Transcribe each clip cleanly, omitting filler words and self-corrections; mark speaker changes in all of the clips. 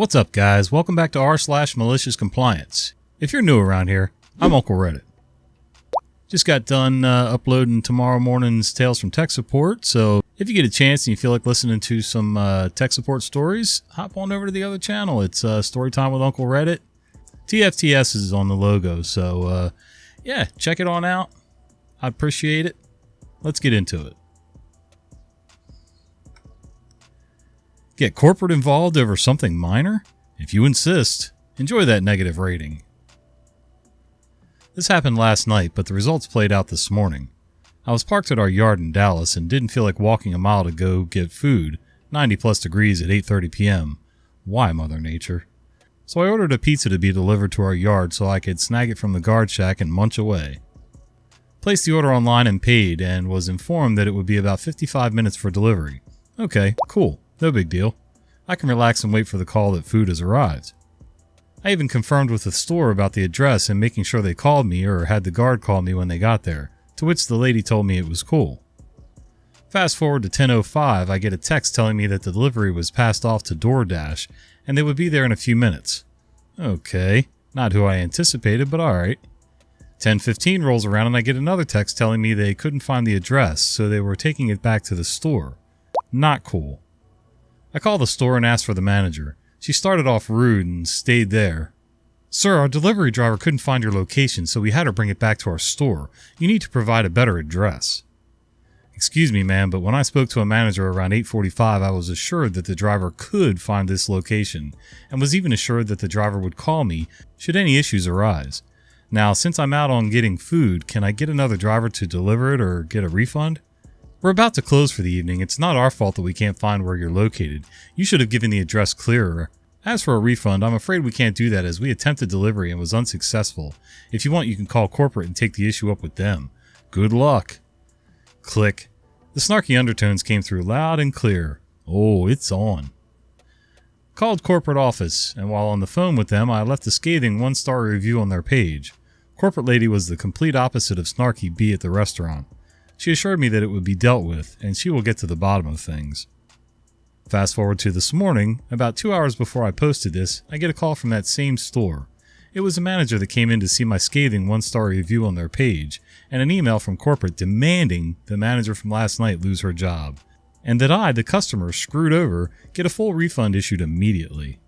Speaker 1: What's up, guys? Welcome back to r/malicious compliance. If you're new around here, I'm Uncle Reddit. Just got done uploading tomorrow morning's Tales from Tech Support, so if you get a chance and you feel like listening to some tech support stories, hop on over to the other channel. It's Storytime with Uncle Reddit. TFTS is on the logo, so yeah, check it on out. I appreciate it. Let's get into it. Get corporate involved over something minor? If you insist, enjoy that negative rating. This happened last night, but the results played out this morning. I was parked at our yard in Dallas and didn't feel like walking a mile to go get food, 90 plus degrees at 8:30 p.m. Why, Mother Nature? So I ordered a pizza to be delivered to our yard so I could snag it from the guard shack and munch away. Placed the order online and paid, and was informed that it would be about 55 minutes for delivery. Okay, cool. No big deal. I can relax and wait for the call that food has arrived. I even confirmed with the store about the address and making sure they called me or had the guard call me when they got there, to which the lady told me it was cool. Fast forward to 10:05, I get a text telling me that the delivery was passed off to DoorDash and they would be there in a few minutes. Okay, not who I anticipated, but alright. 10:15 rolls around and I get another text telling me they couldn't find the address, so they were taking it back to the store. Not cool. I called the store and asked for the manager. She started off rude and stayed there. Sir, our delivery driver couldn't find your location, so we had her bring it back to our store. You need to provide a better address. Excuse me, ma'am, but when I spoke to a manager around 8:45, I was assured that the driver could find this location, and was even assured that the driver would call me should any issues arise. Now, since I'm out on getting food, can I get another driver to deliver it or get a refund? We're about to close for the evening. It's not our fault that we can't find where you're located. You should have given the address clearer. As for a refund, I'm afraid we can't do that as we attempted delivery and was unsuccessful. If you want, you can call corporate and take the issue up with them. Good luck. Click. The snarky undertones came through loud and clear. Oh, it's on. Called corporate office, and while on the phone with them, I left a scathing 1-star review on their page. Corporate lady was the complete opposite of snarky B at the restaurant. She assured me that it would be dealt with, and she will get to the bottom of things. Fast forward to this morning, about 2 hours before I posted this, I get a call from that same store. It was a manager that came in to see my scathing 1-star review on their page, and an email from corporate demanding the manager from last night lose her job, and that I, the customer screwed over, get a full refund issued immediately.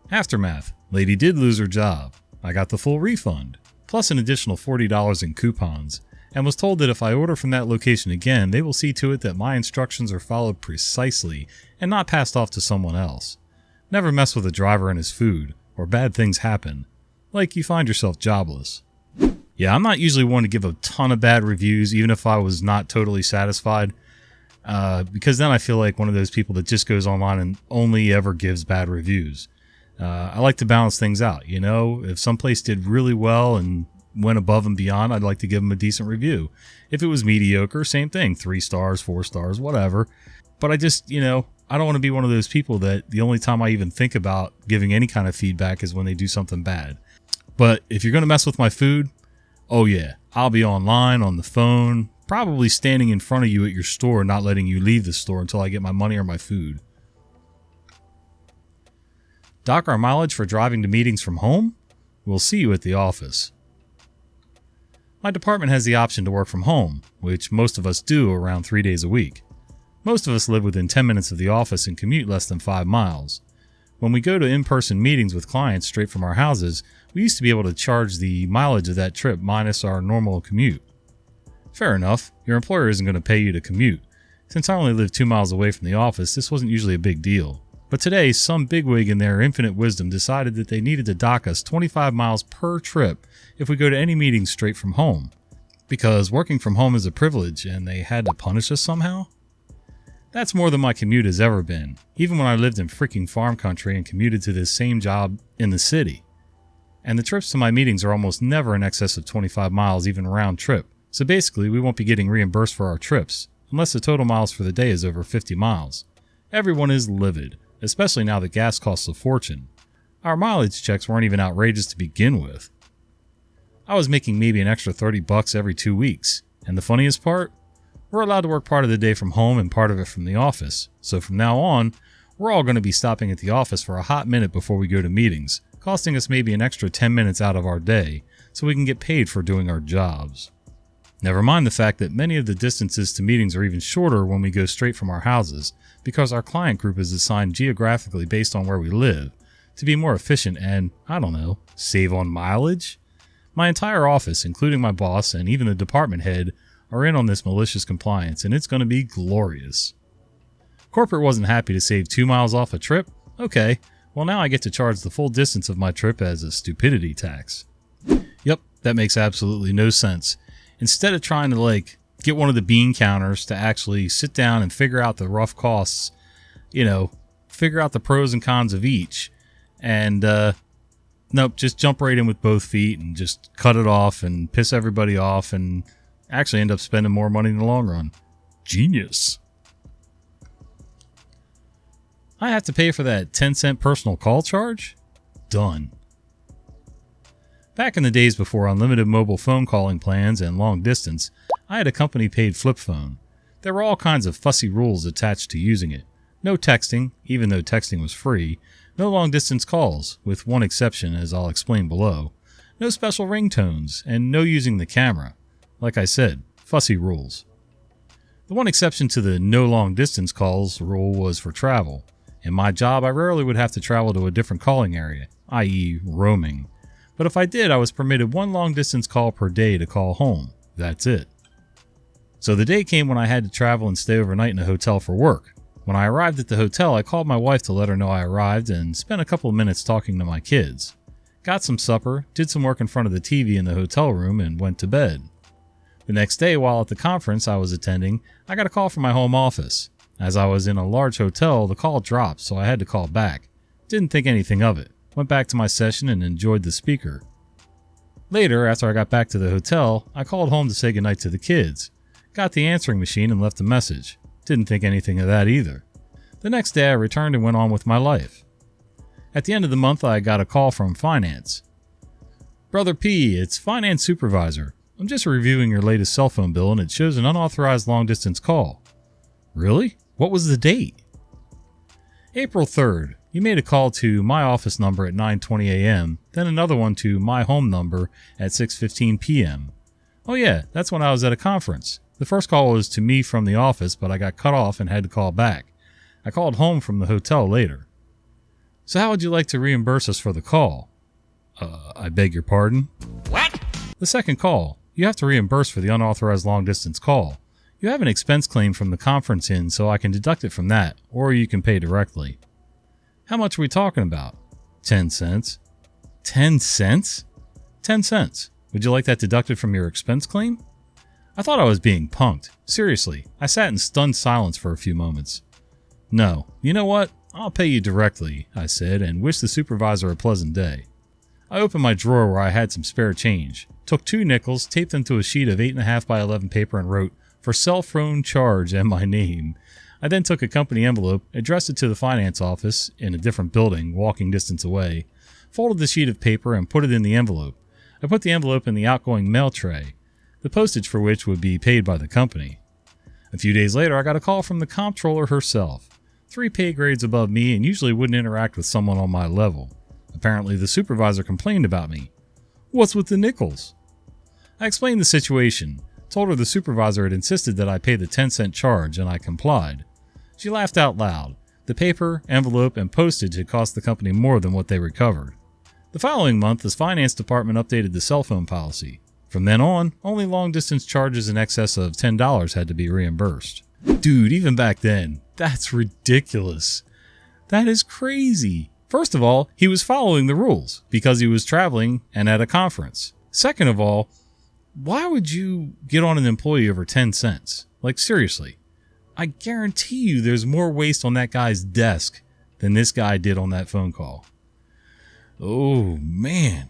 Speaker 1: Aftermath. Lady did lose her job. I got the full refund, plus an additional $40 in coupons, and was told that if I order from that location again, they will see to it that my instructions are followed precisely and not passed off to someone else. Never mess with a driver and his food, or bad things happen, like you find yourself jobless. Yeah, I'm not usually one to give a ton of bad reviews, even if I was not totally satisfied, because then I feel like one of those people that just goes online and only ever gives bad reviews. I like to balance things out, you know? If someplace did really well and went above and beyond, I'd like to give them a decent review. If it was mediocre, same thing, 3 stars, 4 stars, whatever. But I just, I don't want to be one of those people that the only time I even think about giving any kind of feedback is when they do something bad. But if you're going to mess with my food, oh yeah, I'll be online, on the phone, probably standing in front of you at your store, not letting you leave the store until I get my money or my food. Dock our mileage for driving to meetings from home? We'll see you at the office. My department has the option to work from home, which most of us do around 3 days a week. Most of us live within 10 minutes of the office and commute less than 5 miles. When we go to in-person meetings with clients straight from our houses, we used to be able to charge the mileage of that trip minus our normal commute. Fair enough, your employer isn't going to pay you to commute. Since I only live 2 miles away from the office, this wasn't usually a big deal. But today, some bigwig in their infinite wisdom decided that they needed to dock us 25 miles per trip if we go to any meeting straight from home. Because working from home is a privilege and they had to punish us somehow? That's more than my commute has ever been, even when I lived in freaking farm country and commuted to this same job in the city. And the trips to my meetings are almost never in excess of 25 miles even round trip, so basically we won't be getting reimbursed for our trips, unless the total miles for the day is over 50 miles. Everyone is livid, especially now that gas costs a fortune. Our mileage checks weren't even outrageous to begin with. I was making maybe an extra $30 every 2 weeks, and the funniest part? We're allowed to work part of the day from home and part of it from the office, so from now on, We're all going to be stopping at the office for a hot minute before we go to meetings, costing us maybe an extra 10 minutes out of our day so we can get paid for doing our jobs. Never mind the fact that many of the distances to meetings are even shorter when we go straight from our houses because our client group is assigned geographically based on where we live to be more efficient and, I don't know, save on mileage? My entire office, including my boss and even the department head, are in on this malicious compliance, and it's going to be glorious. Corporate wasn't happy to save 2 miles off a trip? Okay, well now I get to charge the full distance of my trip as a stupidity tax. Yep, that makes absolutely no sense. Instead of trying to get one of the bean counters to actually sit down and figure out the rough costs, figure out the pros and cons of each, and nope, just jump right in with both feet and just cut it off and piss everybody off and actually end up spending more money in the long run. Genius. I have to pay for that 10-cent personal call charge? Done. Back in the days before unlimited mobile phone calling plans and long distance, I had a company-paid flip phone. There were all kinds of fussy rules attached to using it. No texting, even though texting was free. No long-distance calls, with one exception as I'll explain below. No special ringtones, and no using the camera. Like I said, fussy rules. The one exception to the no long-distance calls rule was for travel. In my job, I rarely would have to travel to a different calling area, i.e. roaming. But if I did, I was permitted one long-distance call per day to call home. That's it. So the day came when I had to travel and stay overnight in a hotel for work. When I arrived at the hotel, I called my wife to let her know I arrived and spent a couple of minutes talking to my kids. Got some supper, did some work in front of the TV in the hotel room, and went to bed. The next day, while at the conference I was attending, I got a call from my home office. As I was in a large hotel, the call dropped, so I had to call back. Didn't think anything of it. Went back to my session and enjoyed the speaker. Later, after I got back to the hotel, I called home to say goodnight to the kids. Got the answering machine and left a message. Didn't think anything of that either. The next day, I returned and went on with my life. At the end of the month, I got a call from finance. Brother P, it's finance supervisor. I'm just reviewing your latest cell phone bill and it shows an unauthorized long-distance call. Really? What was the date? April 3rd. You made a call to my office number at 9:20 a.m., then another one to my home number at 6:15 p.m. Oh yeah, that's when I was at a conference. The first call was to me from the office, but I got cut off and had to call back. I called home from the hotel later. So how would you like to reimburse us for the call? I beg your pardon? What? The second call. You have to reimburse for the unauthorized long-distance call. You have an expense claim from the conference in, so I can deduct it from that, or you can pay directly. How much are we talking about? 10 cents. 10 cents? 10 cents. Would you like that deducted from your expense claim? I thought I was being punked. Seriously, I sat in stunned silence for a few moments. No, you know what? I'll pay you directly, I said, and wished the supervisor a pleasant day. I opened my drawer where I had some spare change, took 2 nickels, taped them to a sheet of 8.5 by 11 paper and wrote, "For cell phone charge," and my name. I then took a company envelope, addressed it to the finance office in a different building, walking distance away, folded the sheet of paper and put it in the envelope. I put the envelope in the outgoing mail tray, the postage for which would be paid by the company. A few days later, I got a call from the comptroller herself. 3 pay grades above me and usually wouldn't interact with someone on my level. Apparently, the supervisor complained about me. What's with the nickels? I explained the situation, told her the supervisor had insisted that I pay the 10-cent charge, and I complied. She laughed out loud. The paper, envelope, and postage had cost the company more than what they recovered. The following month, the finance department updated the cell phone policy. From then on, only long-distance charges in excess of $10 had to be reimbursed. Dude, even back then, that's ridiculous. That is crazy. First of all, he was following the rules because he was traveling and at a conference. Second of all, why would you get on an employee over 10 cents? Like, seriously. I guarantee you there's more waste on that guy's desk than this guy did on that phone call. Oh, man.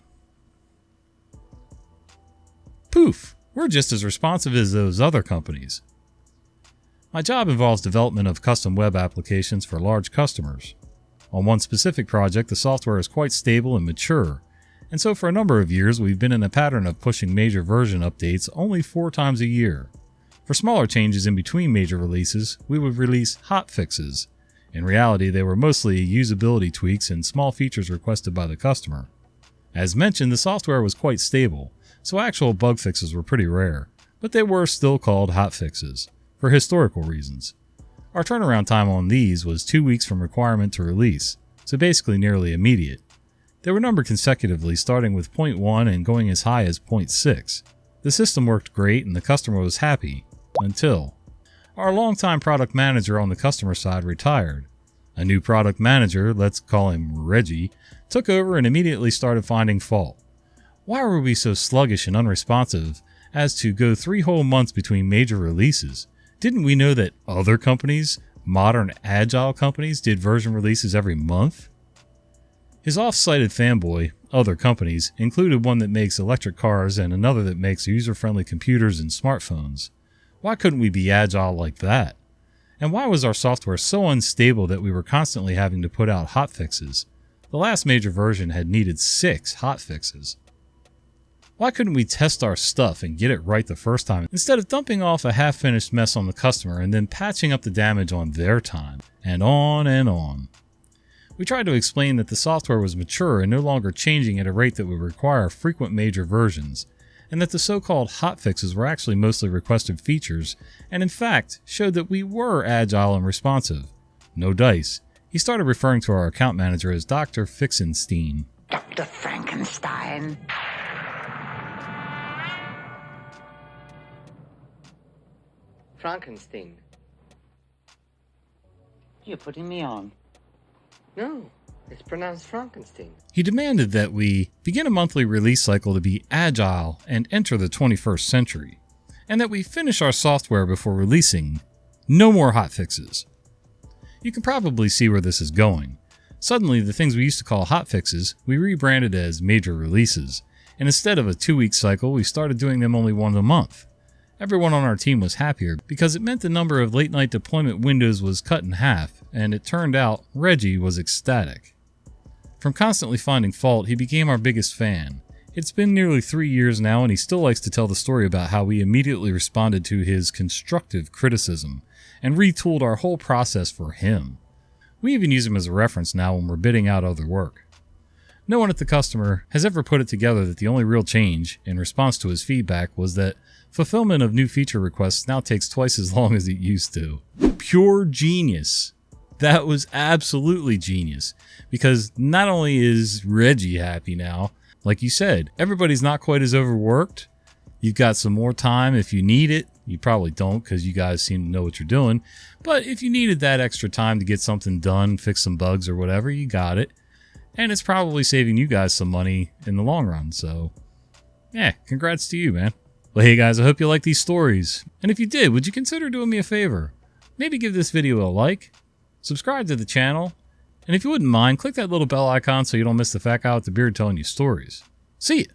Speaker 1: Poof, we're just as responsive as those other companies. My job involves development of custom web applications for large customers. On one specific project, the software is quite stable and mature, and so for a number of years we've been in a pattern of pushing major version updates only 4 times a year. For smaller changes in between major releases, we would release hot fixes. In reality, they were mostly usability tweaks and small features requested by the customer. As mentioned, the software was quite stable, so actual bug fixes were pretty rare, but they were still called hotfixes, for historical reasons. Our turnaround time on these was 2 weeks from requirement to release, so basically nearly immediate. They were numbered consecutively, starting with 0.1 and going as high as 0.6. The system worked great and the customer was happy, until our longtime product manager on the customer side retired. A new product manager, let's call him Reggie, took over and immediately started finding fault. Why were we so sluggish and unresponsive as to go 3 whole months between major releases? Didn't we know that other companies, modern agile companies, did version releases every month? His off-cited fanboy, other companies, included one that makes electric cars and another that makes user-friendly computers and smartphones. Why couldn't we be agile like that? And why was our software so unstable that we were constantly having to put out hotfixes? The last major version had needed 6 hotfixes. Why couldn't we test our stuff and get it right the first time, instead of dumping off a half-finished mess on the customer and then patching up the damage on their time? And on and on. We tried to explain that the software was mature and no longer changing at a rate that would require frequent major versions, and that the so-called hotfixes were actually mostly requested features, and in fact showed that we were agile and responsive. No dice. He started referring to our account manager as Dr. Fixenstein.
Speaker 2: Dr. Frankenstein.
Speaker 3: Frankenstein.
Speaker 2: You're putting me on.
Speaker 3: No, it's pronounced Frankenstein.
Speaker 1: He demanded that we begin a monthly release cycle to be agile and enter the 21st century, and that we finish our software before releasing. No more hotfixes. You can probably see where this is going. Suddenly, the things we used to call hotfixes, we rebranded as major releases, and instead of a 2-week cycle, we started doing them only once a month. Everyone on our team was happier because it meant the number of late-night deployment windows was cut in half, and it turned out Reggie was ecstatic. From constantly finding fault, he became our biggest fan. It's been nearly 3 years now, and he still likes to tell the story about how we immediately responded to his constructive criticism and retooled our whole process for him. We even use him as a reference now when we're bidding out other work. No one at the customer has ever put it together that the only real change, in response to his feedback, was that fulfillment of new feature requests now takes twice as long as it used to. Pure genius. That was absolutely genius, because not only is Reggie happy now, like you said, everybody's not quite as overworked. You've got some more time if you need it. You probably don't because you guys seem to know what you're doing. But if you needed that extra time to get something done, fix some bugs or whatever, you got it. And it's probably saving you guys some money in the long run. So, yeah, congrats to you, man. Well, hey guys, I hope you like these stories. And if you did, would you consider doing me a favor? Maybe give this video a like, subscribe to the channel, and if you wouldn't mind, click that little bell icon so you don't miss the fat guy with the beard telling you stories. See ya!